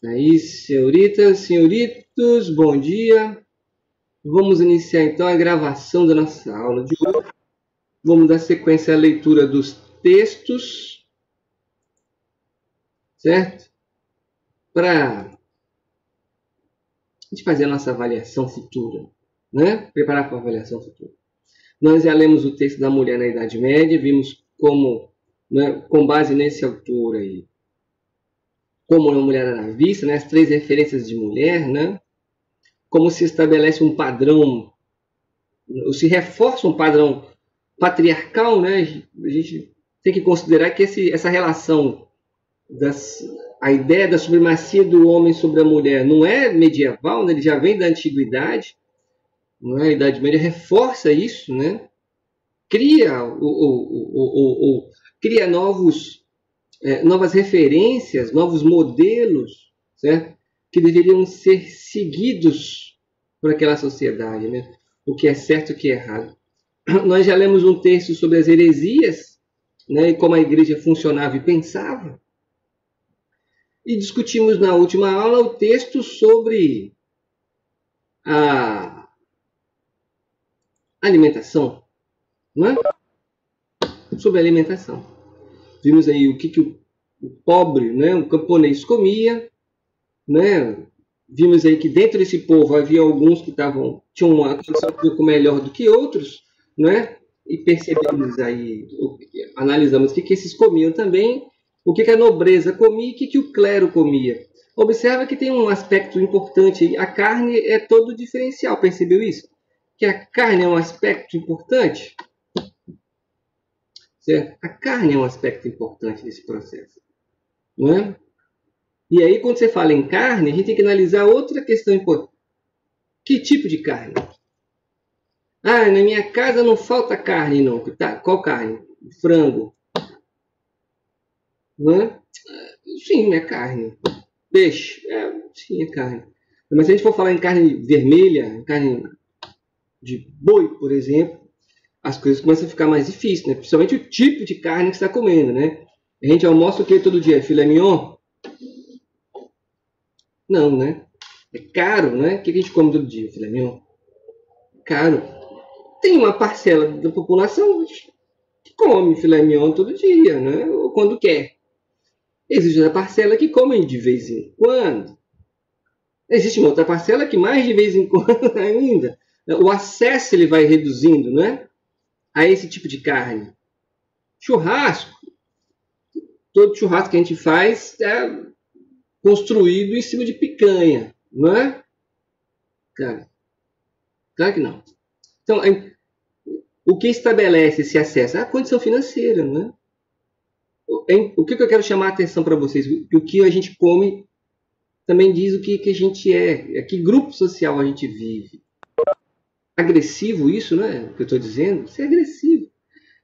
Aí, senhoritas, senhoritos, bom dia. Vamos iniciar então a gravação da nossa aula de hoje. Vamos dar sequência à leitura dos textos, certo? Para a gente fazer a nossa avaliação futura, né? Preparar para a avaliação futura. Nós já lemos o texto da mulher na Idade Média, vimos como, né, com base nesse autor aí, como uma mulher era vista, né? As 3 referências de mulher, né? Como se estabelece um padrão, ou se reforça um padrão patriarcal, né? A gente tem que considerar que essa relação, a ideia da supremacia do homem sobre a mulher não é medieval, né? Ele já vem da antiguidade, não é? A Idade Média reforça isso, né? Cria, cria novas referências, novos modelos, certo? Que deveriam ser seguidos por aquela sociedade, né? O que é certo e o que é errado. Nós já lemos um texto sobre as heresias, né, e como a igreja funcionava e pensava. E discutimos na última aula o texto sobre a alimentação, não é? Sobre a alimentação. Vimos aí o que o pobre, né, o camponês comia, né? Vimos aí que dentro desse povo havia alguns que tinham uma condição um pouco melhor do que outros, né? E percebemos aí, analisamos o que esses comiam também, o que a nobreza comia e o que o clero comia. Observa que tem um aspecto importante aí, a carne é todo diferencial, percebeu isso? Que a carne é um aspecto importante, certo? A carne é um aspecto importante desse processo, não é? E aí, quando você fala em carne, a gente tem que analisar outra questão importante. Que tipo de carne? Ah, na minha casa não falta carne, não. Tá, qual carne? Frango. Não é? Sim, é carne. Peixe. Sim, é carne. Mas se a gente for falar em carne vermelha, carne de boi, por exemplo, as coisas começam a ficar mais difíceis, né? Principalmente o tipo de carne que você está comendo, né? A gente almoça o que todo dia? Filé mignon? Não, né? É caro, né? O que a gente come todo dia? Filé mignon? Caro. Tem uma parcela da população que come filé mignon todo dia, né? Ou quando quer. Existe outra parcela que come de vez em quando. Existe uma outra parcela que mais de vez em quando ainda. O acesso ele vai reduzindo, né? A esse tipo de carne. Churrasco. Todo churrasco que a gente faz é construído em cima de picanha, não é? Claro que não. Então, o que estabelece esse acesso? É a condição financeira, né? O que eu quero chamar a atenção para vocês? O que a gente come também diz o que a gente é, que grupo social a gente vive. Agressivo isso, né? O que eu estou dizendo? Isso é agressivo.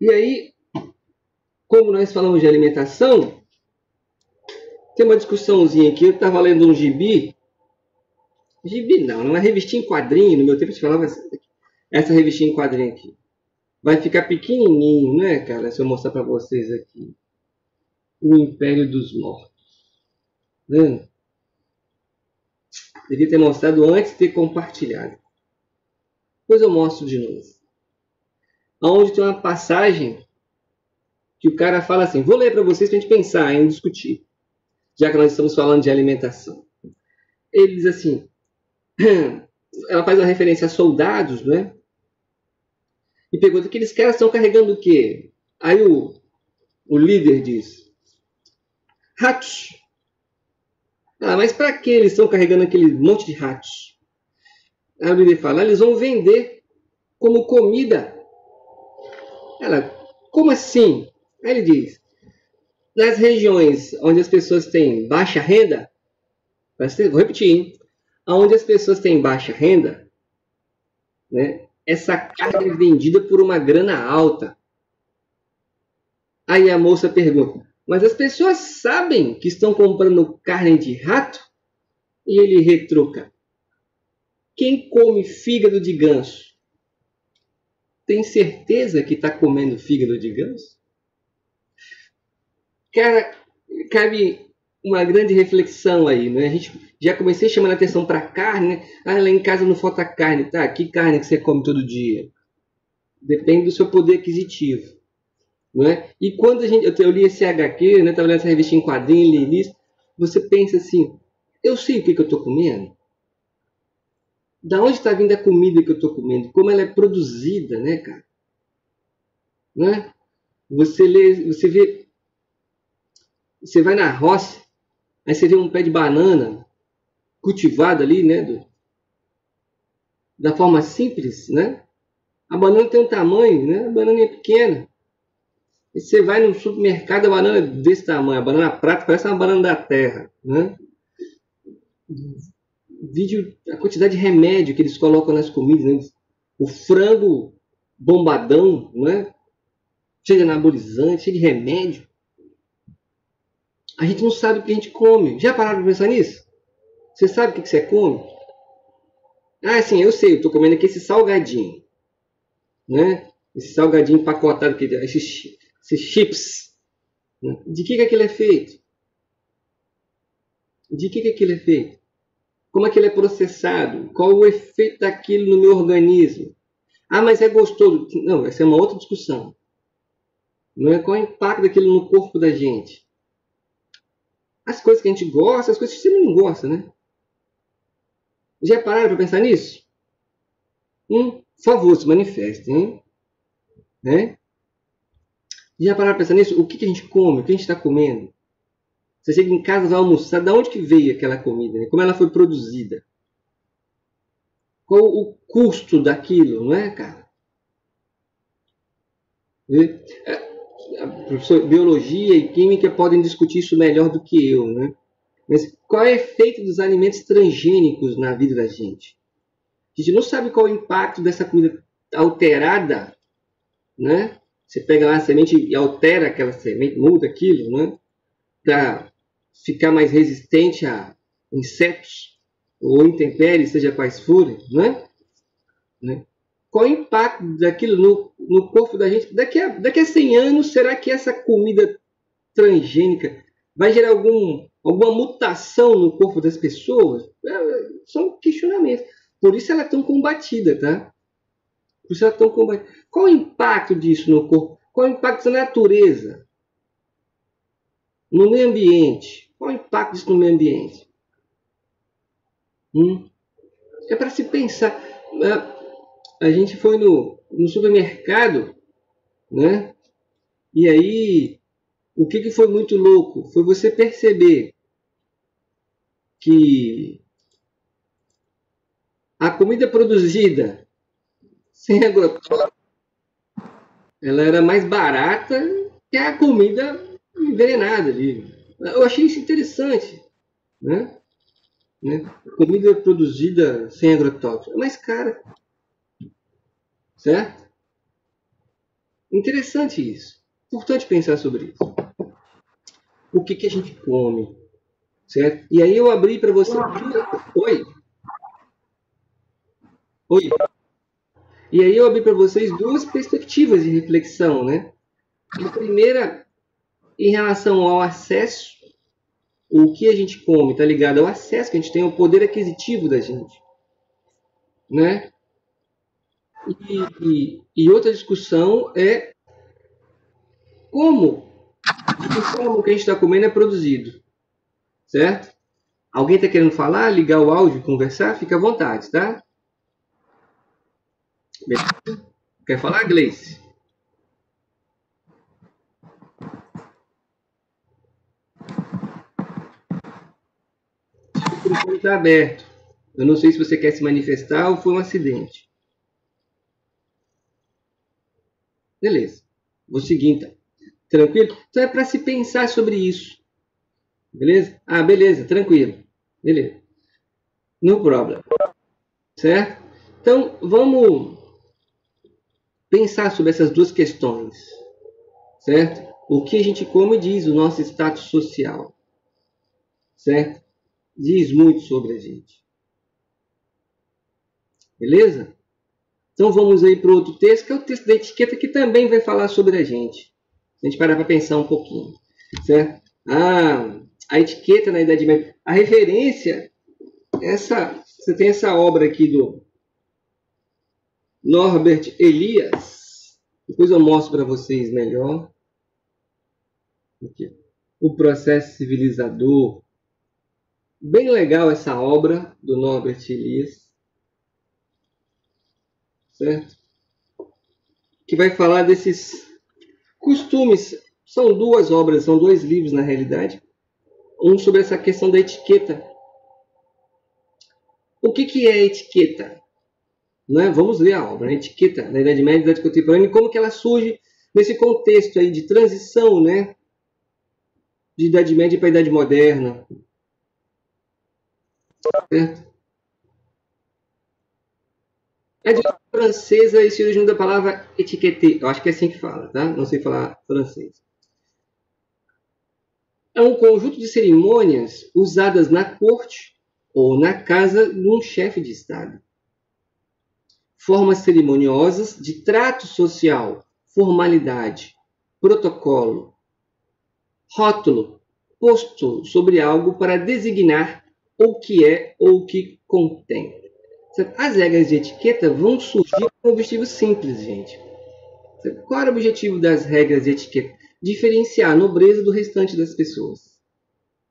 E aí, como nós falamos de alimentação, tem uma discussãozinha aqui. Eu estava lendo um gibi. Gibi não, uma revistinha em quadrinho. No meu tempo a gente falava essa revistinha em quadrinho aqui. Vai ficar pequenininho, né, cara? Se eu mostrar para vocês aqui. O Império dos Mortos. Né? Devia ter mostrado antes de ter compartilhado. Depois eu mostro de novo. Onde tem uma passagem que o cara fala assim, vou ler para vocês para a gente pensar em discutir, já que nós estamos falando de alimentação. Ele diz assim, ela faz uma referência a soldados, né? E pergunta, aqueles caras estão carregando o quê? Aí o líder diz, ratos. Ah, mas para que eles estão carregando aquele monte de ratos? Aí o líder fala, eles vão vender como comida. Ela, como assim? Aí ele diz, nas regiões onde as pessoas têm baixa renda, vou repetir, hein? Onde as pessoas têm baixa renda, né, essa carne é vendida por uma grana alta. Aí a moça pergunta, mas as pessoas sabem que estão comprando carne de rato? E ele retruca, quem come fígado de ganso? Tem certeza que está comendo fígado de ganso? Cara, cabe uma grande reflexão aí, né? A gente já comecei chamando a atenção para a carne, né? Ah, lá em casa não falta carne, tá? Que carne que você come todo dia? Depende do seu poder aquisitivo, não é? E quando eu li esse HQ, né? Estava lendo essa revista em quadrinho, li isso, você pensa assim, eu sei o que eu estou comendo? Da onde está vindo a comida que eu estou comendo? Como ela é produzida, né, cara? Né? Você lê, você vê, você vai na roça, aí você vê um pé de banana cultivado ali, né, da forma simples, né? A banana tem um tamanho, né? A banana é pequena. E você vai no supermercado, a banana é desse tamanho, a banana prata parece uma banana da terra, né? Vídeo, a quantidade de remédio que eles colocam nas comidas, né? O frango bombadão, né? Cheio de anabolizante, cheio de remédio. A gente não sabe o que a gente come. Já pararam para pensar nisso? Você sabe o que você come? Ah, sim, eu sei, eu estou comendo aqui esse salgadinho, né? Esse salgadinho empacotado, esses chips. Né? De que aquilo é feito? De que aquilo é feito? Como é que ele é processado? Qual o efeito daquilo no meu organismo? Ah, mas é gostoso. Não, essa é uma outra discussão. Não é qual é o impacto daquilo no corpo da gente. As coisas que a gente gosta, as coisas que você não gosta, né? Já pararam para pensar nisso? Por favor, se manifestem. Né? Já pararam para pensar nisso? O que a gente come? O que a gente está comendo? Você chega em casa, vai almoçar, de onde que veio aquela comida? Né? Como ela foi produzida? Qual o custo daquilo, não é, cara? A professora biologia e química podem discutir isso melhor do que eu, né? Mas qual é o efeito dos alimentos transgênicos na vida da gente? A gente não sabe qual é o impacto dessa comida alterada, né? Você pega lá a semente e altera aquela semente, muda aquilo, né? Para ficar mais resistente a insetos ou intempéries, seja quais forem, né? Qual o impacto daquilo no corpo da gente? Daqui a 100 anos, será que essa comida transgênica vai gerar alguma mutação no corpo das pessoas? São questionamentos. Por isso ela é tão combatida, tá? Por isso ela é tão combatida. Qual o impacto disso no corpo? Qual o impacto da natureza? No meio ambiente? Qual o impacto disso no meio ambiente? É para se pensar. A gente foi no supermercado, né? E aí, o que foi muito louco foi você perceber que a comida produzida sem agrotóxico, ela era mais barata que a comida envenenada ali. Eu achei isso interessante, né? Comida produzida sem agrotóxico é mais cara, certo? Interessante isso. Importante pensar sobre isso. O que a gente come, certo? E aí eu abri para você. Oi. E aí eu abri para vocês duas perspectivas de reflexão, né? A primeira, em relação ao acesso, o que a gente come está ligado ao acesso que a gente tem, ao poder aquisitivo da gente, né? E outra discussão é como o que a gente está comendo é produzido, certo? Alguém está querendo falar, ligar o áudio, conversar? Fica à vontade, tá? Beleza? Quer falar, Gleice? O microfone está aberto. Eu não sei se você quer se manifestar ou foi um acidente. Beleza. Vou seguir então. Tranquilo? Então é para se pensar sobre isso. Beleza? Ah, beleza, tranquilo. Beleza. No problem. Certo? Então, vamos pensar sobre essas duas questões. Certo? O que a gente come diz o nosso status social. Certo? Diz muito sobre a gente. Beleza? Então vamos aí para o outro texto, que é o texto da etiqueta, que também vai falar sobre a gente. A gente parar para pensar um pouquinho. Certo? a etiqueta na Idade Média. A referência, você tem essa obra aqui do Norbert Elias. Depois eu mostro para vocês melhor. Aqui. O Processo Civilizador. Bem legal essa obra do Norbert Elias. Certo? Que vai falar desses costumes. São duas obras, são dois livros na realidade. Um sobre essa questão da etiqueta. O que é etiqueta? Né? Vamos ler a obra, né? Etiqueta na Idade Média e Idade Contemporânea, e como que ela surge nesse contexto aí de transição, né? De Idade Média para a Idade Moderna. Certo? É de francesa e se origina da palavra etiqueter. Eu acho que é assim que fala, tá? Não sei falar francês. É um conjunto de cerimônias usadas na corte ou na casa de um chefe de Estado. Formas cerimoniosas de trato social, formalidade, protocolo, rótulo, posto sobre algo para designar o que é ou o que contém. As regras de etiqueta vão surgir com um objetivo simples, gente. Qual era o objetivo das regras de etiqueta? Diferenciar a nobreza do restante das pessoas.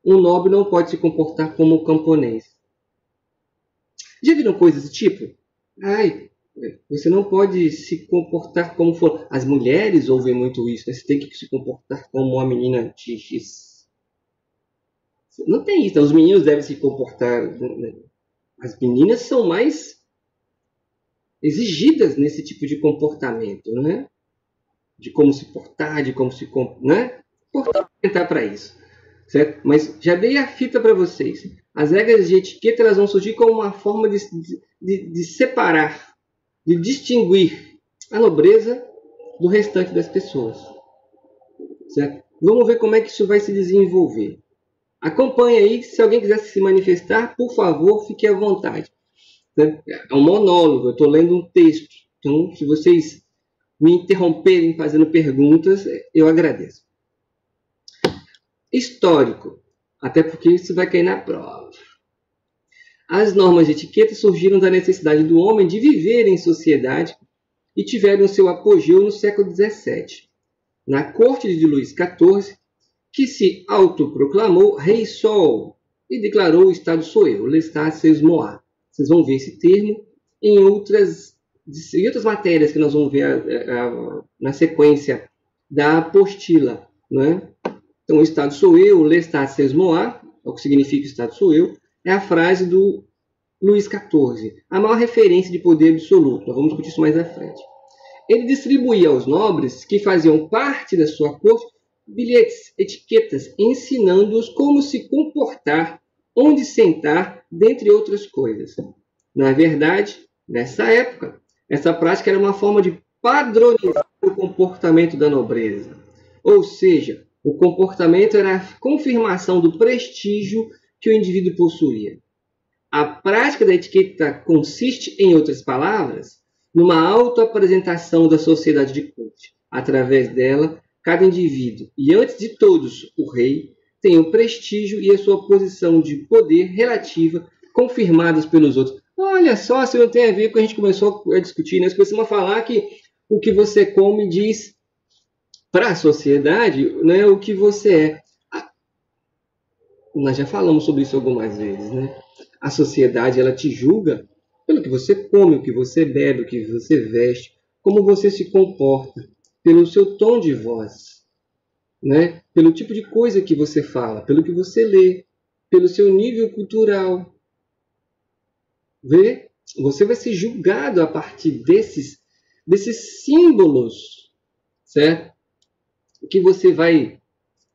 Um nobre não pode se comportar como um camponês. Já viram coisas do tipo? Ai, você não pode se comportar como for. As mulheres ouvem muito isso, né? Você tem que se comportar como uma menina X. Não tem isso. Os meninos devem se comportar. As meninas são mais exigidas nesse tipo de comportamento, né? De como se portar, de como se... né? Importante tentar para isso. Certo? Mas já dei a fita para vocês. As regras de etiqueta elas vão surgir como uma forma de separar, de distinguir a nobreza do restante das pessoas. Certo? Vamos ver como é que isso vai se desenvolver. Acompanhe aí, se alguém quiser se manifestar, por favor, fique à vontade. É um monólogo, eu estou lendo um texto. Então, se vocês me interromperem fazendo perguntas, eu agradeço. Histórico, até porque isso vai cair na prova. As normas de etiqueta surgiram da necessidade do homem de viver em sociedade e tiveram seu apogeu no século XVII, na corte de Luís XIV, que se autoproclamou Rei Sol e declarou o Estado sou eu, l'estat c'est moi. Vocês vão ver esse termo em outras matérias que nós vamos ver na sequência da apostila. Né? Então, o Estado sou eu, l'estat c'est moi, é o que significa o Estado sou eu, é a frase do Luís XIV, a maior referência de poder absoluto. Nós vamos discutir isso mais à frente. Ele distribuía aos nobres que faziam parte da sua corte bilhetes, etiquetas, ensinando-os como se comportar, onde sentar, dentre outras coisas. Na verdade, nessa época, essa prática era uma forma de padronizar o comportamento da nobreza. Ou seja, o comportamento era a confirmação do prestígio que o indivíduo possuía. A prática da etiqueta consiste, em outras palavras, numa autoapresentação da sociedade de corte. Através dela, cada indivíduo, e antes de todos o rei, tem o prestígio e a sua posição de poder relativa confirmadas pelos outros. Olha só, se não tem a ver com o que a gente começou a discutir, nós começamos a falar que o que você come diz para a sociedade, né, o que você é. Nós já falamos sobre isso algumas vezes, né? A sociedade ela te julga pelo que você come, o que você bebe, o que você veste, como você se comporta, pelo seu tom de voz, né? Pelo tipo de coisa que você fala, pelo que você lê, pelo seu nível cultural. Vê? Você vai ser julgado a partir desses símbolos, certo? Que você vai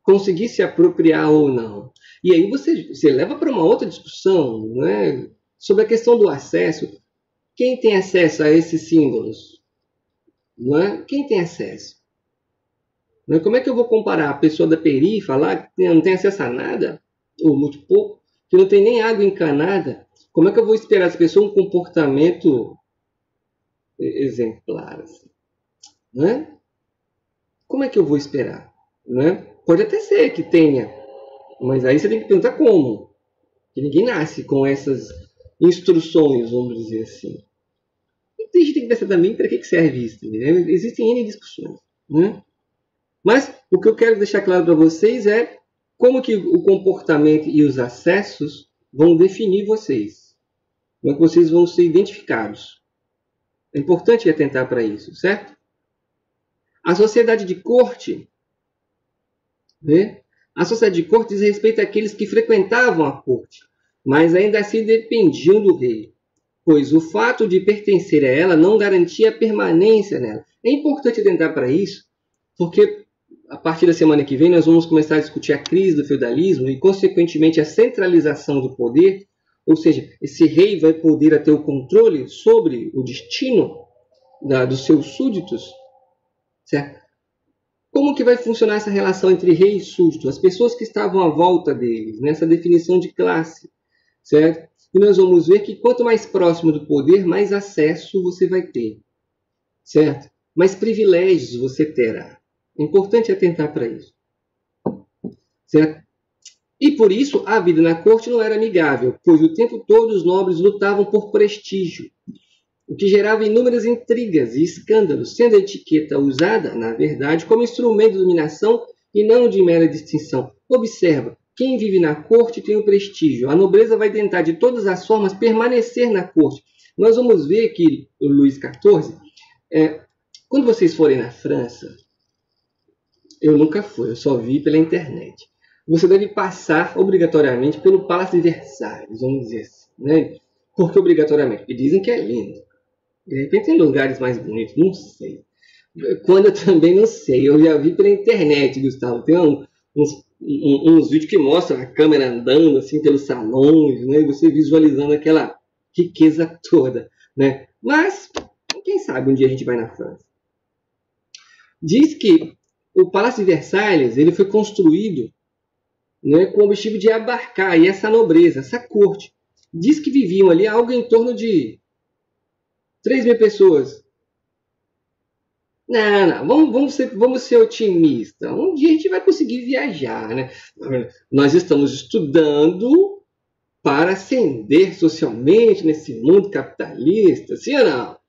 conseguir se apropriar ou não. E aí você leva para uma outra discussão, né? Sobre a questão do acesso. Quem tem acesso a esses símbolos? Não é? Quem tem acesso? Não é? Como é que eu vou comparar a pessoa da periferia e falar que não tem acesso a nada, ou muito pouco, que não tem nem água encanada? Como é que eu vou esperar dessa pessoa um comportamento exemplar? Assim? Não é? Como é que eu vou esperar? Não é? Pode até ser que tenha Mas aí você tem que perguntar como. Porque ninguém nasce com essas instruções, vamos dizer assim. E a gente tem que pensar também para que serve isso. Entendeu? Existem N discussões. Né? Mas o que eu quero deixar claro para vocês é como que o comportamento e os acessos vão definir vocês. Como é que vocês vão ser identificados. É importante atentar para isso, certo? A sociedade de corte, né? A sociedade de corte diz respeito àqueles que frequentavam a corte, mas ainda assim dependiam do rei, pois o fato de pertencer a ela não garantia a permanência nela. É importante atentar para isso, porque a partir da semana que vem nós vamos começar a discutir a crise do feudalismo e, consequentemente, a centralização do poder, ou seja, esse rei vai poder ter o controle sobre o destino dos seus súditos, certo? Como que vai funcionar essa relação entre rei e súdito? As pessoas que estavam à volta deles, nessa definição de classe, certo? E nós vamos ver que quanto mais próximo do poder, mais acesso você vai ter, certo? Mais privilégios você terá. É importante atentar para isso, certo? E por isso a vida na corte não era amigável, pois o tempo todo os nobres lutavam por prestígio, o que gerava inúmeras intrigas e escândalos, sendo a etiqueta usada, na verdade, como instrumento de dominação e não de mera distinção. Observa, quem vive na corte tem o prestígio. A nobreza vai tentar, de todas as formas, permanecer na corte. Nós vamos ver que o Luís XIV, quando vocês forem na França, eu nunca fui, eu só vi pela internet. Você deve passar obrigatoriamente pelo Palácio de Versalhes, vamos dizer assim, né? Por que obrigatoriamente? Porque dizem que é lindo. De repente tem lugares mais bonitos, não sei. Quando eu também não sei, eu já vi pela internet, Gustavo. Tem uns vídeos que mostram a câmera andando assim pelos salões, né? E você visualizando aquela riqueza toda, né? Mas, quem sabe um dia a gente vai na França. Diz que o Palácio de Versalhes ele foi construído, né, com o objetivo de abarcar aí essa nobreza, essa corte. Diz que viviam ali algo em torno de 3.000 pessoas. Não, vamos ser otimistas. Um dia a gente vai conseguir viajar, né? Nós estamos estudando para ascender socialmente nesse mundo capitalista, sim ou não?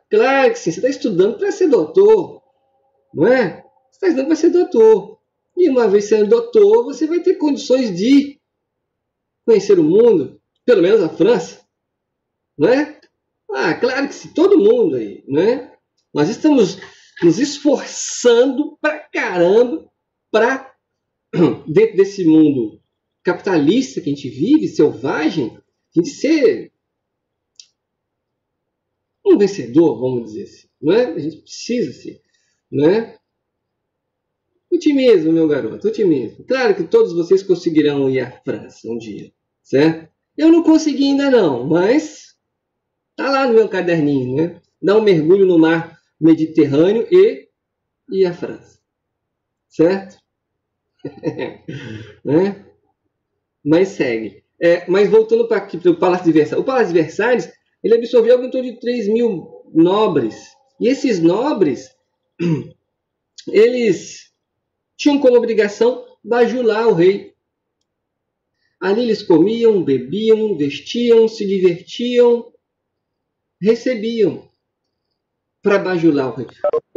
Claro que sim, você está estudando para ser doutor, não é? Você está estudando para ser doutor. E uma vez sendo doutor, você vai ter condições de conhecer o mundo, pelo menos a França, não é? Claro que sim, todo mundo aí, né? Nós estamos nos esforçando pra caramba para, dentro desse mundo capitalista que a gente vive, selvagem, a gente ser um vencedor, vamos dizer assim, não é? A gente precisa ser, não é? Otimismo, meu garoto, otimismo. Claro que todos vocês conseguirão ir à França um dia, certo? Eu não consegui ainda não, mas tá lá no meu caderninho, né? Dar um mergulho no mar Mediterrâneo e a França, certo? Né? Mas segue. Mas voltando para o Palácio de Versalhes. O Palácio de Versalhes ele absorveu algo em torno de 3.000 nobres. E esses nobres, eles tinham como obrigação bajular o rei. Ali eles comiam, bebiam, vestiam, se divertiam, recebiam para bajular o rei.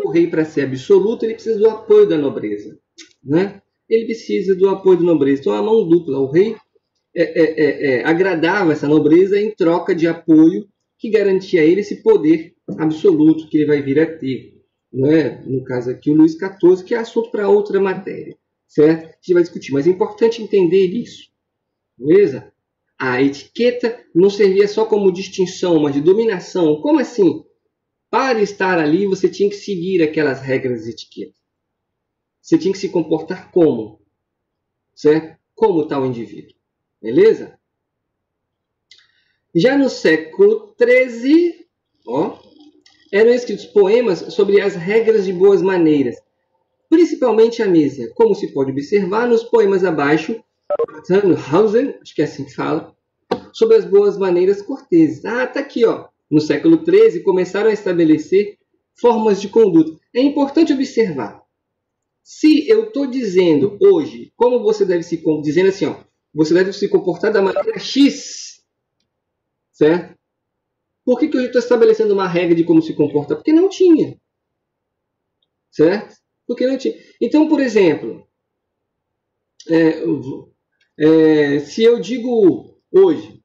O rei, para ser absoluto, ele precisa do apoio da nobreza, né? Ele precisa do apoio da nobreza. Então, a mão dupla. O rei agradava essa nobreza em troca de apoio que garantia a ele esse poder absoluto que ele vai vir a ter. Né? No caso aqui, o Luís XIV, que é assunto para outra matéria, certo? A gente vai discutir, mas é importante entender isso, beleza? A etiqueta não servia só como distinção, mas de dominação. Como assim? Para estar ali, você tinha que seguir aquelas regras de etiqueta. Você tinha que se comportar como? Certo? Como tal indivíduo. Beleza? Já no século XIII, eram escritos poemas sobre as regras de boas maneiras, principalmente a mesa. Como se pode observar nos poemas abaixo, Tannhausen, acho que é assim que fala, sobre as boas maneiras corteses. Tá aqui, no século XIII começaram a estabelecer formas de conduta. É importante observar Se eu estou dizendo hoje como você deve se dizendo assim, ó, você deve se comportar da maneira X, certo? Por que eu estou estabelecendo uma regra de como se comportar? Porque não tinha, certo? Porque não tinha. Então, por exemplo, se eu digo hoje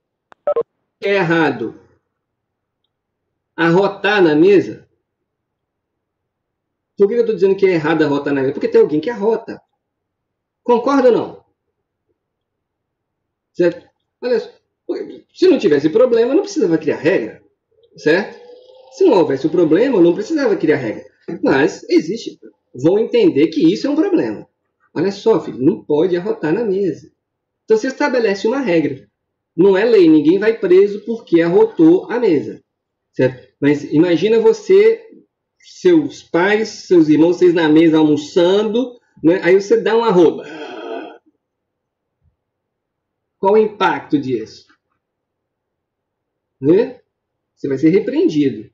que é errado arrotar na mesa, por que eu estou dizendo que é errado arrotar na mesa? Porque tem alguém que arrota. Concorda ou não? Certo? Olha só, se não tivesse problema, não precisava criar regra, certo? Se não houvesse o problema, não precisava criar regra. Mas existe. Vão entender que isso é um problema. Olha só, filho, não pode arrotar na mesa. Então você estabelece uma regra. Não é lei, ninguém vai preso porque arrotou a mesa. Certo? Mas imagina você, seus pais, seus irmãos, vocês na mesa almoçando, né? Aí você dá um arroba. Qual o impacto disso? Né? Você vai ser repreendido.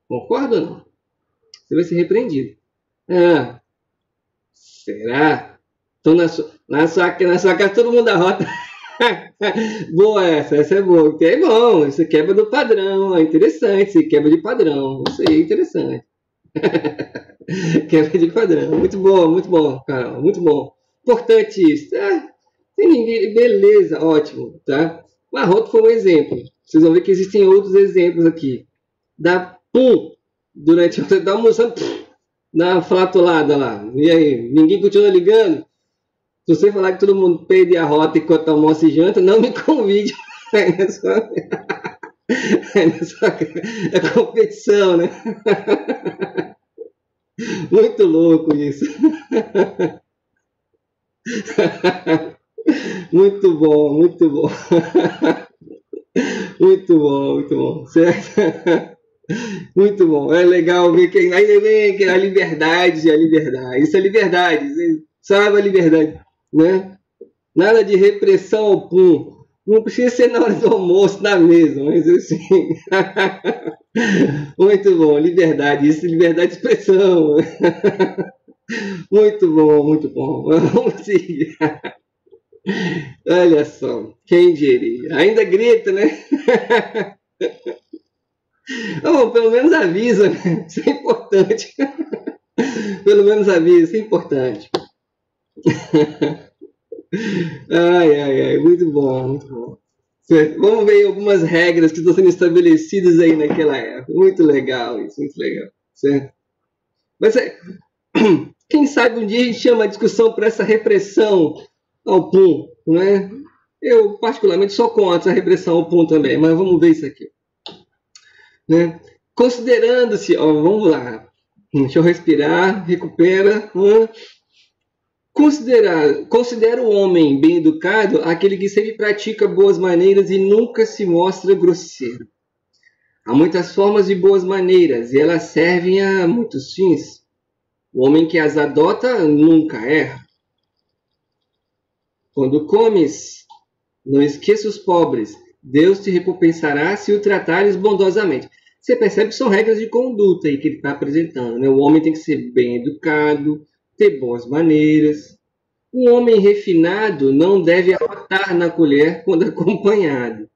Concorda ou não? Você vai ser repreendido. Ah, será? Então na sua casa todo mundo arrota. Boa essa é boa. É bom, você quebra do padrão, é interessante, você quebra de padrão. Isso aí é interessante. Quebra de padrão. Muito bom, Carol, muito bom. Importante isso. Tem ninguém, beleza, ótimo, tá? O arroto foi um exemplo. Vocês vão ver que existem outros exemplos aqui. Dá pum, durante você tá almoçando, dá uma flatulada lá. E aí, ninguém continua ligando? Se você falar que todo mundo perde a rota enquanto almoça e janta, não me convide. É competição, né? Muito louco isso. Muito bom, muito bom. Muito bom, muito bom. Certo? Muito bom. É legal ver que aí vem a liberdade, a liberdade. Isso é liberdade. Sabe a liberdade, né? Nada de repressão ao pum. Não precisa ser na hora do almoço, na mesa, mas assim. Muito bom, liberdade. Isso é liberdade de expressão. Muito bom, muito bom. Vamos seguir. Olha só, quem diria? Ainda grita, né? Oh, pelo menos avisa, né? Isso é importante. Pelo menos avisa, isso é importante. Ai, muito bom, muito bom. Vamos ver algumas regras que estão sendo estabelecidas aí naquela época. Muito legal isso, muito legal. Certo? Mas quem sabe um dia a gente chama a discussão para essa repressão ao pum, né? Eu particularmente sou contra a repressão ao pum também, mas vamos ver isso aqui. Né? Considerando-se, vamos lá, deixa eu respirar, recupera. Considera o homem bem educado aquele que sempre pratica boas maneiras e nunca se mostra grosseiro. Há muitas formas de boas maneiras e elas servem a muitos fins. O homem que as adota nunca erra. Quando comes, não esqueça os pobres. Deus te recompensará se o tratares bondosamente. Você percebe que são regras de conduta aí que ele está apresentando, né? O homem tem que ser bem educado, ter boas maneiras. Um homem refinado não deve arrotar na colher quando acompanhado.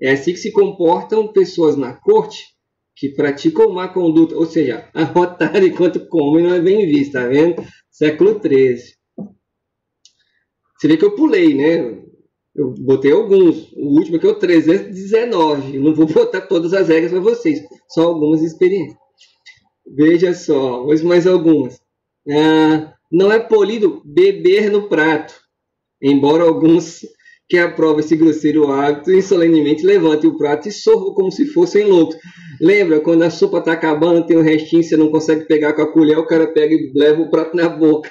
É assim que se comportam pessoas na corte que praticam má conduta, ou seja, arrotar enquanto comem não é bem visto, tá vendo? Século XIII. Você vê que eu pulei, né? Eu botei alguns. O último aqui é o 319. Eu não vou botar todas as regras para vocês, só algumas experiências. Veja só, mais algumas. Não é polido beber no prato, embora alguns que aprovam esse grosseiro hábito insolenemente levantem o prato e sorvam como se fossem loucos. Lembra, quando a sopa está acabando, tem um restinho, você não consegue pegar com a colher, o cara pega e leva o prato na boca.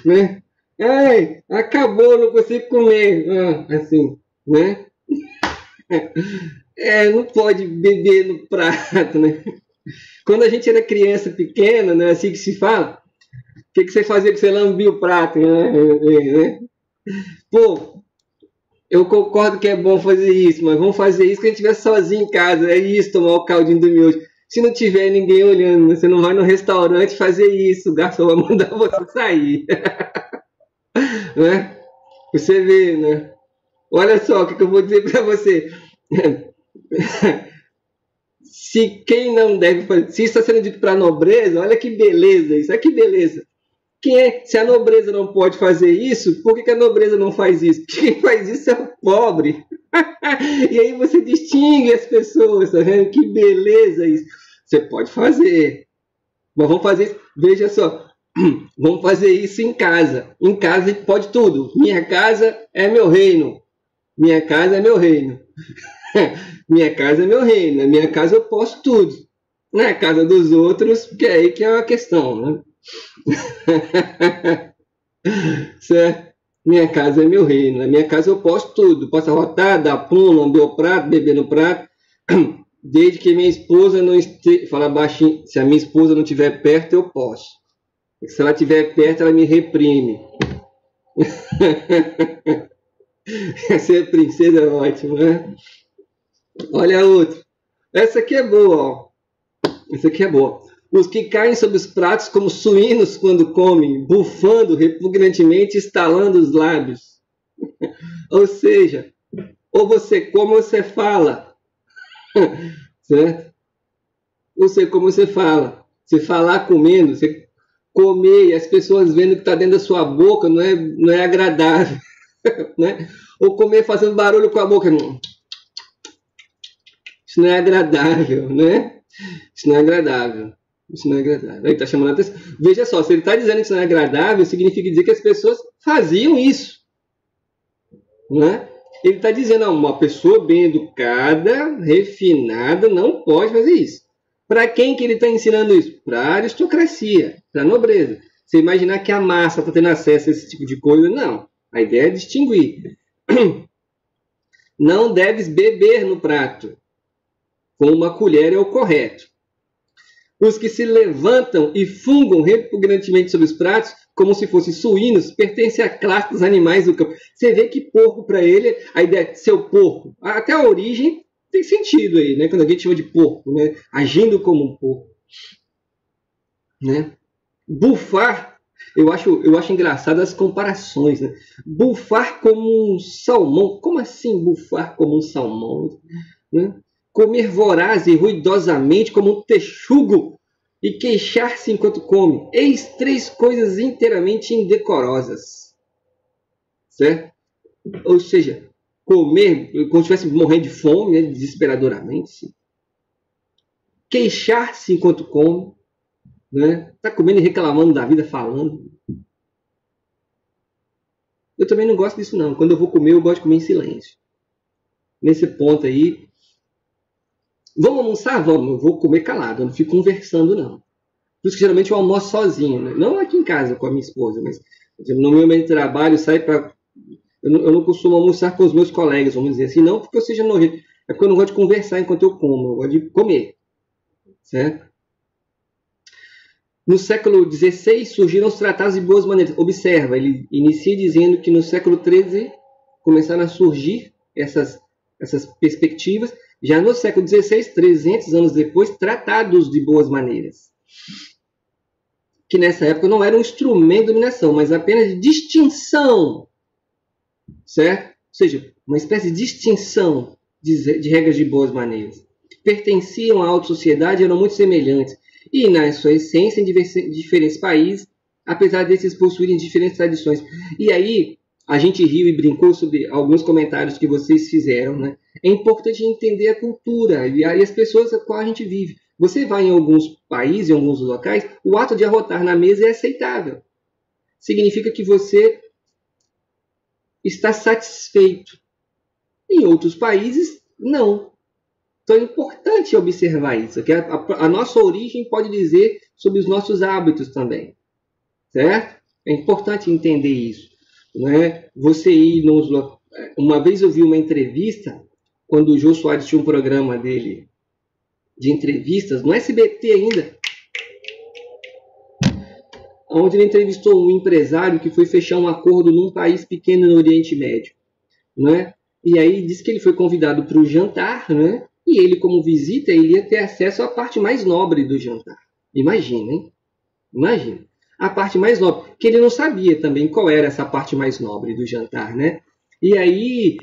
Né? Ai, acabou, não consigo comer. Assim, né? Não pode beber no prato, né? Quando a gente era criança pequena, não é assim que se fala? O que você fazia que você lambia o prato, né? Pô, eu concordo que é bom fazer isso, mas vamos fazer isso quando a gente estiver sozinho em casa. É isso, tomar o caldinho do miojo. Se não tiver ninguém olhando, você não vai no restaurante fazer isso, o garçom vai mandar você sair. Né? Você vê, né? Olha só o que eu vou dizer para você. Se quem não deve fazer, se isso está sendo dito para a nobreza, olha que beleza isso, olha que beleza. Se a nobreza não pode fazer isso, por que a nobreza não faz isso? Quem faz isso é o pobre. E aí você distingue as pessoas, tá vendo? Que beleza isso. Você pode fazer, mas vamos fazer isso, veja só, vamos fazer isso em casa. Em casa pode tudo. Minha casa é meu reino. Minha casa é meu reino. Minha casa é meu reino. Na minha casa eu posso tudo. Na casa dos outros, que é aí que é uma questão, né? Certo? Minha casa é meu reino. Na minha casa eu posso tudo. Posso arrotar, dar pum, lamber o prato, beber no prato. Desde que minha esposa não esteja... Fala baixinho. Se a minha esposa não estiver perto, eu posso. Se ela estiver perto, ela me reprime. Ser princesa é ótimo, né? Olha a outra. Essa aqui é boa, ó. Essa aqui é boa. Os que caem sobre os pratos como suínos quando comem, bufando repugnantemente, estalando os lábios. Ou seja, ou você come ou você fala. Certo? Ou você come ou você fala. Você falar comendo, você comer e as pessoas vendo que está dentro da sua boca não é agradável. Né? Ou comer fazendo barulho com a boca. Isso não é agradável, né? Isso não é agradável. Isso não é agradável. Ele está chamando a atenção. Veja só, se ele está dizendo que isso não é agradável, significa dizer que as pessoas faziam isso. Né? Ele está dizendo, não, uma pessoa bem educada, refinada, não pode fazer isso. Para quem que ele está ensinando isso? Para a aristocracia, para a nobreza. Você imaginar que a massa está tendo acesso a esse tipo de coisa? Não. A ideia é distinguir. Não deves beber no prato. Com uma colher é o correto. Os que se levantam e fungam repugnantemente sobre os pratos, como se fossem suínos, pertencem à classe dos animais do campo. Você vê que porco, para ele, a ideia de ser o porco, até a origem tem sentido aí, né? Quando alguém chama de porco, né? Agindo como um porco. Né? Bufar, eu acho engraçado as comparações. Né? Bufar como um salmão. Como assim bufar como um salmão? Né? Comer voraz e ruidosamente como um texugo e queixar-se enquanto come. Eis 3 coisas inteiramente indecorosas. Certo? Ou seja, comer como se estivesse morrendo de fome, né, desesperadoramente. Queixar-se enquanto come. Né? Tá comendo e reclamando da vida, falando. Eu também não gosto disso, não. Quando eu vou comer, eu gosto de comer em silêncio. Nesse ponto aí, vamos almoçar? Vamos. Eu vou comer calado, eu não fico conversando, não. Por isso que geralmente eu almoço sozinho. Né? Não aqui em casa com a minha esposa, mas no meu meio de trabalho, eu não costumo almoçar com os meus colegas, vamos dizer assim, não porque eu seja nojento. É porque eu não gosto de conversar enquanto eu como, eu gosto de comer. Certo? No século XVI surgiram os tratados de boas maneiras. Observa, ele inicia dizendo que no século XIII começaram a surgir essas perspectivas. Já no século XVI, 300 anos depois, tratados de boas maneiras. Que nessa época não era um instrumento de dominação, mas apenas de distinção. Certo? Ou seja, uma espécie de distinção de regras de boas maneiras. Pertenciam à alta sociedade, eram muito semelhantes. E, na sua essência, em diferentes países, apesar desses possuírem diferentes tradições. E aí, a gente riu e brincou sobre alguns comentários que vocês fizeram. Né? É importante entender a cultura e as pessoas com as quais a gente vive. Você vai em alguns países, em alguns locais, o ato de arrotar na mesa é aceitável. Significa que você está satisfeito. Em outros países, não. Então é importante observar isso, que a nossa origem pode dizer sobre os nossos hábitos também, certo? É importante entender isso, né? Você ir uma vez eu vi uma entrevista quando o Jô Soares tinha um programa dele de entrevistas no SBT ainda, onde ele entrevistou um empresário que foi fechar um acordo num país pequeno no Oriente Médio, né? E aí disse que ele foi convidado para o jantar, né? E ele, como visita, ele ia ter acesso à parte mais nobre do jantar. Imagina, hein? Imagina. A parte mais nobre, que ele não sabia também qual era essa parte mais nobre do jantar, né? E aí,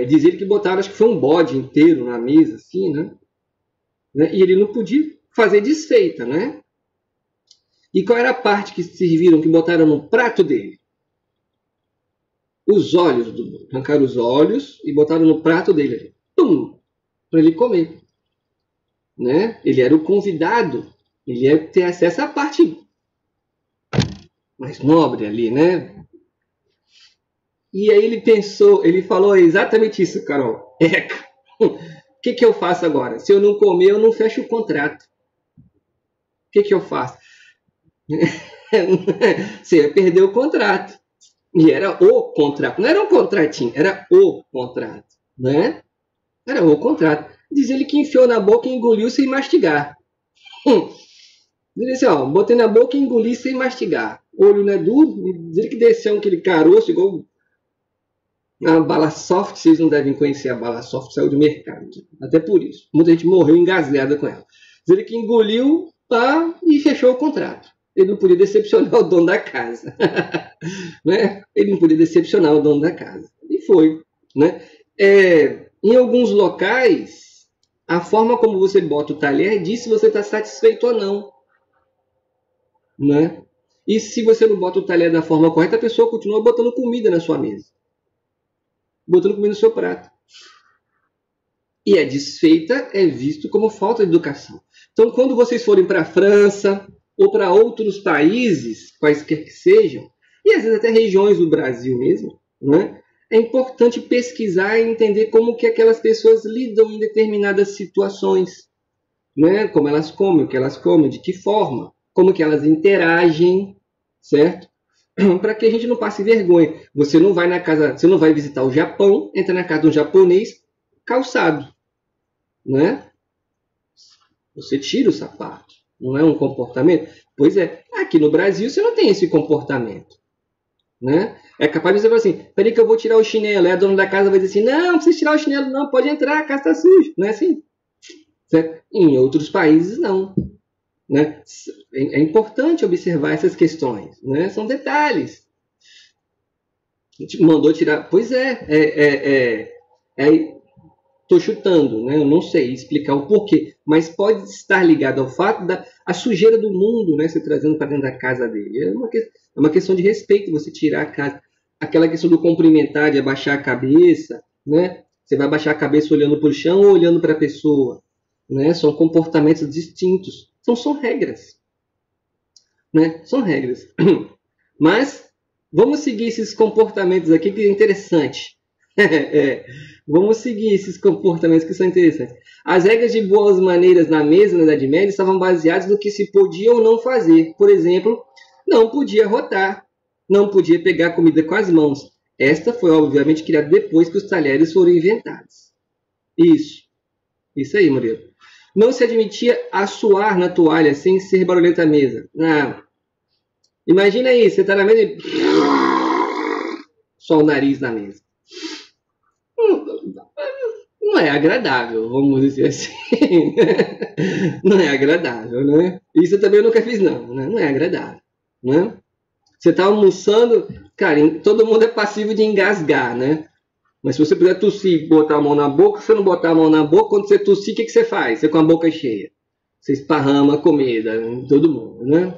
diz ele que botaram, acho que foi um bode inteiro na mesa, assim, né? E ele não podia fazer desfeita, né? E qual era a parte que serviram, que botaram no prato dele? Os olhos do bode. Arrancaram os olhos e botaram no prato dele ali. Pum! Para ele comer. Né? Ele era o convidado. Ele ia ter acesso à parte mais nobre ali, né? E aí ele pensou, ele falou exatamente isso, Carol. Eca! O que eu faço agora? Se eu não comer, eu não fecho o contrato. O que eu faço? Você ia perder o contrato. E era o contrato. Não era um contratinho, era o contrato. Né? Era o contrato. Diz ele que enfiou na boca e engoliu sem mastigar. Diz assim, ó, botei na boca e engoli sem mastigar. O olho não é duro. Diz ele que desceu aquele caroço igual a bala soft. Vocês não devem conhecer a bala soft, saiu do mercado. Até por isso. Muita gente morreu engasgada com ela. Diz ele que engoliu e fechou o contrato. Ele não podia decepcionar o dono da casa. Né? Ele não podia decepcionar o dono da casa. E foi. Né? Em alguns locais, a forma como você bota o talher diz se você está satisfeito ou não. Né? E se você não bota o talher da forma correta, a pessoa continua botando comida na sua mesa. Botando comida no seu prato. E a desfeita é visto como falta de educação. Então, quando vocês forem para a França ou para outros países, quaisquer que sejam, e às vezes até regiões do Brasil mesmo, né? É importante pesquisar e entender como que aquelas pessoas lidam em determinadas situações. Né? Como elas comem, o que elas comem, de que forma, como que elas interagem, certo? Para que a gente não passe vergonha. Você não vai na casa, você não vai visitar o Japão, entra na casa de um japonês calçado. Né? Você tira o sapato. Não é um comportamento? Pois é. Aqui no Brasil você não tem esse comportamento. Né? É capaz de você falar assim, peraí que eu vou tirar o chinelo. Aí a dona da casa vai dizer assim, não precisa tirar o chinelo não, pode entrar, a casa está suja. Não é assim? Certo? Em outros países não. Né? É importante observar essas questões. Né? São detalhes. A gente mandou tirar... Pois estou chutando, né? Eu não sei explicar o porquê, mas pode estar ligado ao fato da a sujeira do mundo, né, se trazendo para dentro da casa dele. É uma questão de respeito você tirar a casa. Aquela questão do cumprimentar, de abaixar a cabeça, né? Você vai abaixar a cabeça olhando para o chão ou olhando para a pessoa, né? São comportamentos distintos. São regras, né? São regras. Mas vamos seguir esses comportamentos aqui que é interessante. Vamos seguir esses comportamentos que são interessantes. As regras de boas maneiras na mesa na Idade Média estavam baseadas no que se podia ou não fazer. Por exemplo, não podia rotar, não podia pegar comida com as mãos. Esta foi, obviamente, criada depois que os talheres foram inventados. Isso aí, Murilo. Não se admitia assoar na toalha sem ser barulhenta a mesa. Imagina aí, você está na mesa e... só o nariz na mesa. Não é agradável, vamos dizer assim. Não é agradável, né? Isso eu também nunca fiz, não. Né? Não é agradável. Né? Você está almoçando, cara, todo mundo é passivo de engasgar, né? Mas se você puder tossir e botar a mão na boca, se você não botar a mão na boca, quando você tossir, o que você faz? Você com a boca cheia. Você esparrama a comida em todo mundo, né?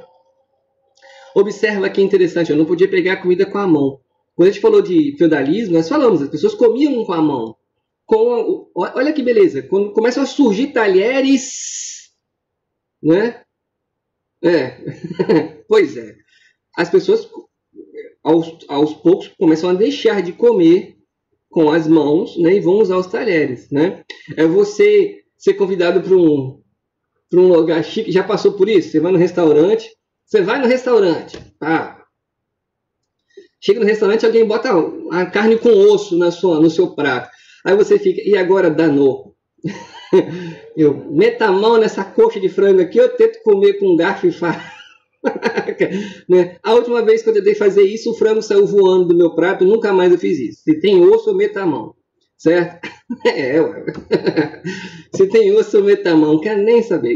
Observa que interessante, eu não podia pegar a comida com a mão. Quando a gente falou de feudalismo, nós falamos, as pessoas comiam com a mão. Olha que beleza, quando começam a surgir talheres, né? Pois é. As pessoas, aos poucos, começam a deixar de comer com as mãos, né? E vão usar os talheres, né? É você ser convidado para um lugar chique, já passou por isso? Você vai no restaurante, chega no restaurante, alguém bota a carne com osso no seu prato. Aí você fica, e agora danou? Eu meto a mão nessa coxa de frango aqui, eu tento comer com garfo e faca. Né? A última vez que eu tentei fazer isso, o frango saiu voando do meu prato, nunca mais eu fiz isso. Se tem osso, eu meto a mão. Certo? Ué. Se tem osso, eu meto a mão, não quero nem saber.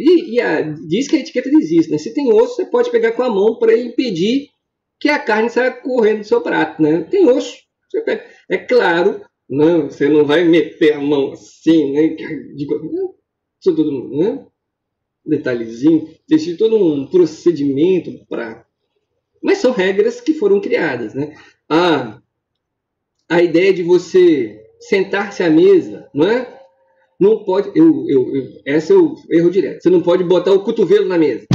Diz que a etiqueta diz isso, né? Se tem osso, você pode pegar com a mão para impedir que a carne saia correndo do seu prato, né? Tem osso, você pega. É claro, não, você não vai meter a mão assim, né? Isso tudo, né? Detalhezinho, existe todo um procedimento para. Mas são regras que foram criadas, né? A ideia de você sentar-se à mesa, não é? Não pode. Esse é o erro direto. Você não pode botar o cotovelo na mesa.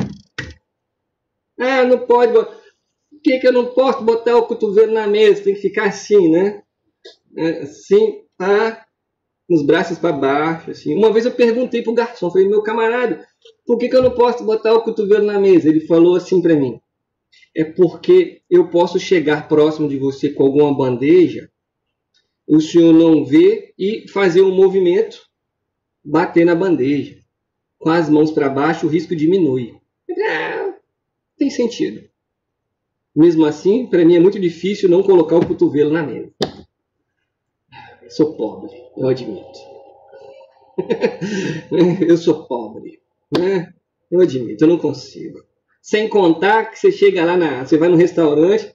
Não pode botar. Por que eu não posso botar o cotovelo na mesa? Tem que ficar assim, né? Assim, com os braços para baixo, assim. Uma vez eu perguntei pro garçom, falei, meu camarada, por que eu não posso botar o cotovelo na mesa? Ele falou assim para mim, é porque eu posso chegar próximo de você com alguma bandeja, o senhor não vê e fazer um movimento, bater na bandeja. Com as mãos para baixo, o risco diminui. Tem sentido. Mesmo assim, para mim é muito difícil não colocar o cotovelo na mesa. Sou pobre, eu admito. Eu sou pobre, né? Eu admito, eu não consigo. Sem contar que você chega lá, você vai no restaurante,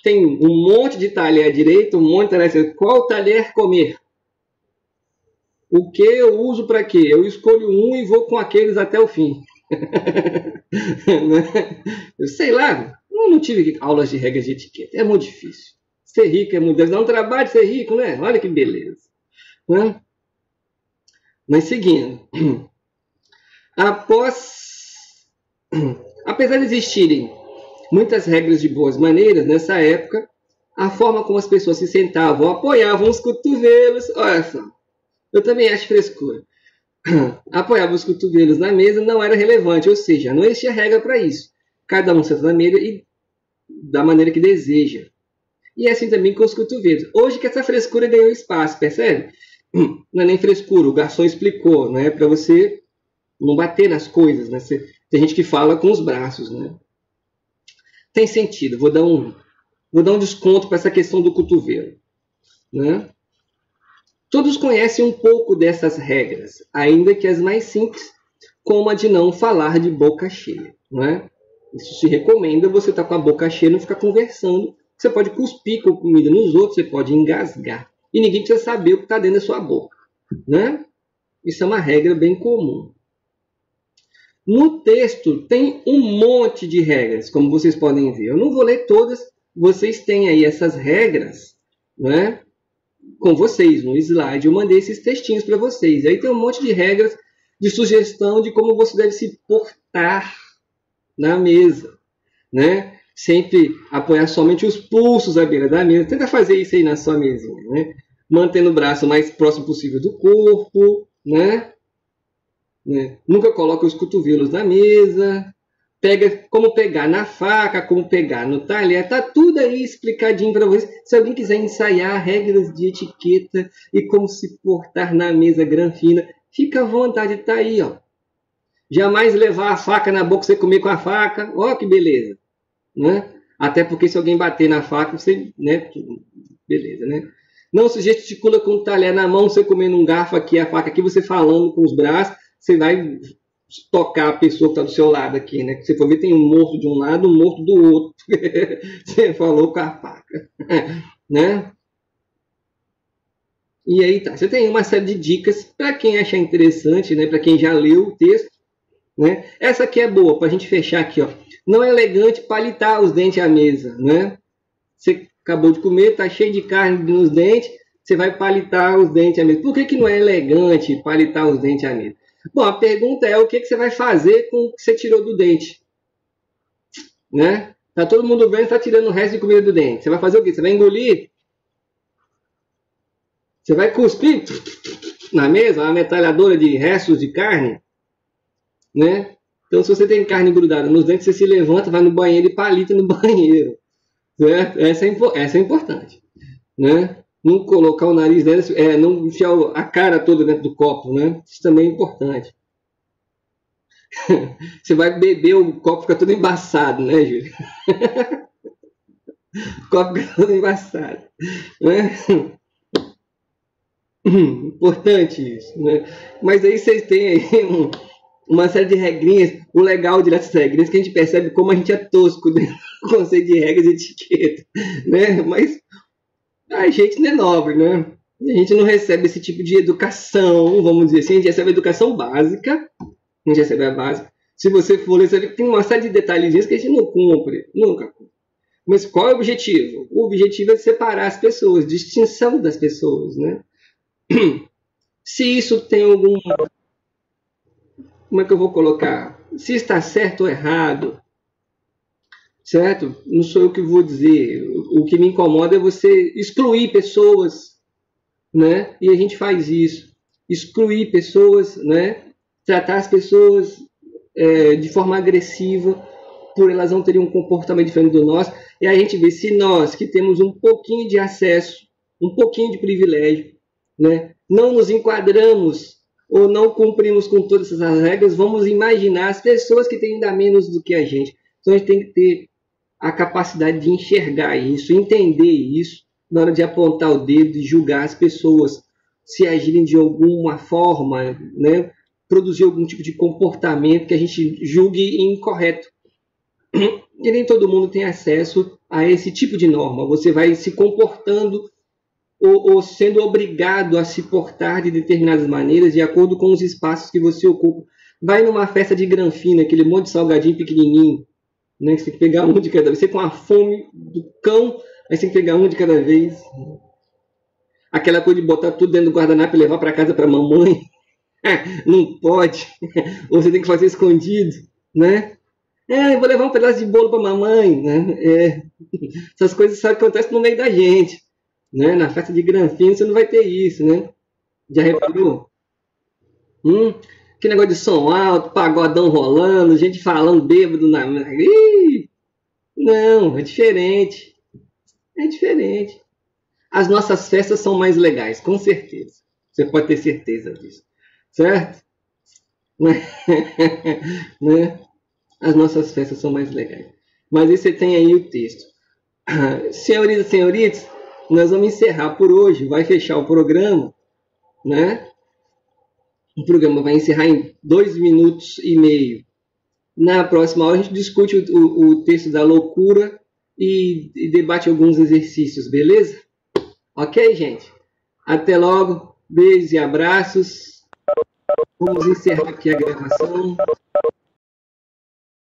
tem um monte de talher à direita, um monte de talher. Qual talher comer? O que eu uso para quê? Eu escolho um e vou com aqueles até o fim. Eu sei lá, eu não tive aulas de regras de etiqueta, é muito difícil. Ser rico é muito difícil, dá um trabalho ser rico, né? Olha que beleza. Né? Mas seguindo, apesar de existirem muitas regras de boas maneiras, nessa época, a forma como as pessoas se sentavam, apoiavam os cotovelos, olha só, eu também acho frescura. Apoiavam os cotovelos na mesa não era relevante, ou seja, não existia regra para isso. Cada um senta na mesa e da maneira que deseja. E assim também com os cotovelos. Hoje que essa frescura ganhou espaço, percebe? Não é nem frescura, o garçom explicou, né? Para você não bater nas coisas, né? Tem gente que fala com os braços, né? Tem sentido, vou dar um desconto para essa questão do cotovelo, né? Todos conhecem um pouco dessas regras, ainda que as mais simples, como a de não falar de boca cheia, não é? Isso se recomenda, você estar com a boca cheia, não ficar conversando. Você pode cuspir com comida nos outros, você pode engasgar. E ninguém precisa saber o que está dentro da sua boca, né? Isso é uma regra bem comum. No texto tem um monte de regras, como vocês podem ver. Eu não vou ler todas, vocês têm aí essas regras, né? Com vocês, no slide, eu mandei esses textinhos para vocês. Aí tem um monte de regras de sugestão de como você deve se portar na mesa, né? Sempre apoiar somente os pulsos à beira da mesa. Tenta fazer isso aí na sua mesinha, né? Mantendo o braço o mais próximo possível do corpo, né? Nunca coloque os cotovelos na mesa. Pega como pegar na faca, como pegar no talher. Tá tudo aí explicadinho para vocês. Se alguém quiser ensaiar regras de etiqueta e como se portar na mesa granfina, fica à vontade, tá aí, ó. Jamais levar a faca na boca, você comer com a faca. Ó, que beleza. Né? Até porque se alguém bater na faca, você, né? Beleza, né? Não se gesticula com o talher na mão, você comendo um garfo aqui, a faca aqui, você falando com os braços, você vai tocar a pessoa que está do seu lado aqui, né? Você for ver, tem um morto de um lado, um morto do outro. Você falou com a faca, né? E aí tá, você tem uma série de dicas para quem achar interessante, né? Para quem já leu o texto, né? Essa aqui é boa, para a gente fechar aqui, ó. Não é elegante palitar os dentes à mesa, né? Você acabou de comer, tá cheio de carne nos dentes, você vai palitar os dentes à mesa. Por que não é elegante palitar os dentes à mesa? Bom, a pergunta é o que você vai fazer com o que você tirou do dente, né? Tá todo mundo vendo, tá tirando o resto de comida do dente. Você vai fazer o quê? Você vai engolir? Você vai cuspir na mesa, uma metralhadora de restos de carne, né? Então, se você tem carne grudada nos dentes, você se levanta, vai no banheiro e palita no banheiro. Certo? Essa é importante, né? Não colocar o nariz dentro, não enfiar a cara toda dentro do copo, né? Isso também é importante. Você vai beber, o copo fica todo embaçado, né, Júlio? O copo fica todo embaçado, né? Importante isso, né? Mas aí vocês têm aí uma série de regrinhas. O legal dessas regrinhas é que a gente percebe como a gente é tosco dentro do conceito de regras e etiqueta, né? Mas a gente não é nobre, né? A gente não recebe esse tipo de educação, vamos dizer assim. A gente recebe a educação básica, a gente recebe a básica. Se você for ler, você vê que tem uma série de detalhezinhos que a gente não cumpre, nunca cumpre. Mas qual é o objetivo? O objetivo é separar as pessoas, distinção das pessoas, né? Se isso tem algum... Como é que eu vou colocar? Se está certo ou errado, certo? Não sou eu que vou dizer. O que me incomoda é você excluir pessoas, né? E a gente faz isso. Excluir pessoas, né? Tratar as pessoas de forma agressiva, por elas não terem um comportamento diferente do nosso. E a gente vê se nós, que temos um pouquinho de acesso, um pouquinho de privilégio, né? Não nos enquadramos ou não cumprimos com todas essas regras, vamos imaginar as pessoas que têm ainda menos do que a gente. Então a gente tem que ter a capacidade de enxergar isso, entender isso, na hora de apontar o dedo e julgar as pessoas, se agirem de alguma forma, né? Produzir algum tipo de comportamento que a gente julgue incorreto. E nem todo mundo tem acesso a esse tipo de norma. Você vai se comportando ou sendo obrigado a se portar de determinadas maneiras de acordo com os espaços que você ocupa. Vai numa festa de granfina, aquele monte de salgadinho pequenininho, né, que você tem que pegar um de cada vez. Você com a fome do cão, aí você tem que pegar um de cada vez. Aquela coisa de botar tudo dentro do guardanapo e levar para casa para mamãe. Não pode. Ou você tem que fazer escondido, né? Eu vou levar um pedaço de bolo para mamãe, né? Essas coisas só acontecem no meio da gente, né? Na festa de granfino você não vai ter isso, né? Já reparou? Que negócio de som alto, pagodão rolando, gente falando bêbado na... Ih, não, é diferente. É diferente. As nossas festas são mais legais, com certeza. Você pode ter certeza disso. Certo? Né? As nossas festas são mais legais. Mas aí você tem aí o texto. Senhoritas e senhoritas, nós vamos encerrar por hoje. Vai fechar o programa, né? O programa vai encerrar em 2 minutos e meio. Na próxima hora a gente discute o texto da loucura e debate alguns exercícios, beleza? Ok, gente? Até logo. Beijos e abraços. Vamos encerrar aqui a gravação.